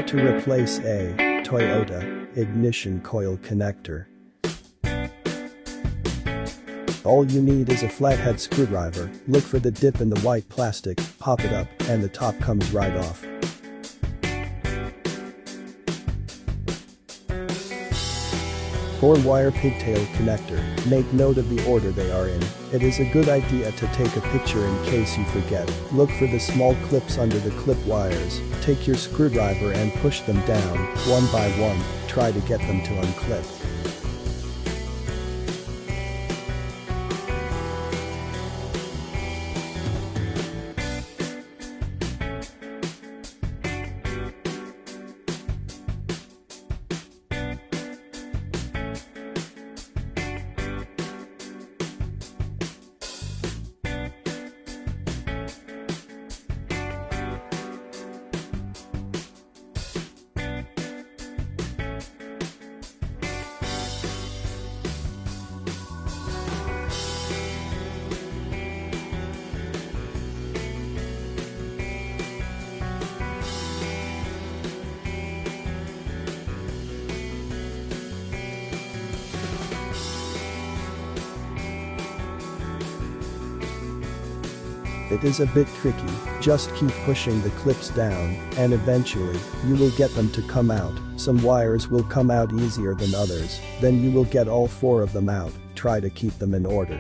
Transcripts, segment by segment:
How to replace a Toyota ignition coil connector. All you need is a flathead screwdriver. Look for the dip in the white plastic, pop it up, and the top comes right off. For wire pigtail connector, make note of the order they are in. It is a good idea to take a picture in case you forget. Look for the small clips under the clip wires. Take your screwdriver and push them down, one by one. Try to get them to unclip. It is a bit tricky, just keep pushing the clips down, and eventually, you will get them to come out. Some wires will come out easier than others, then you will get all 4 of them out. Try to keep them in order.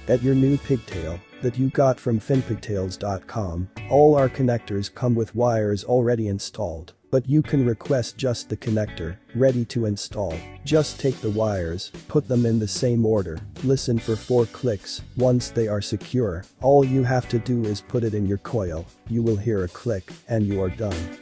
At your new pigtail that you got from findpigtails.com, all our connectors come with wires already installed, but you can request just the connector, ready to install. Just take the wires, put them in the same order, listen for 4 clicks. Once they are secure, all you have to do is put it in your coil. You will hear a click, and you are done.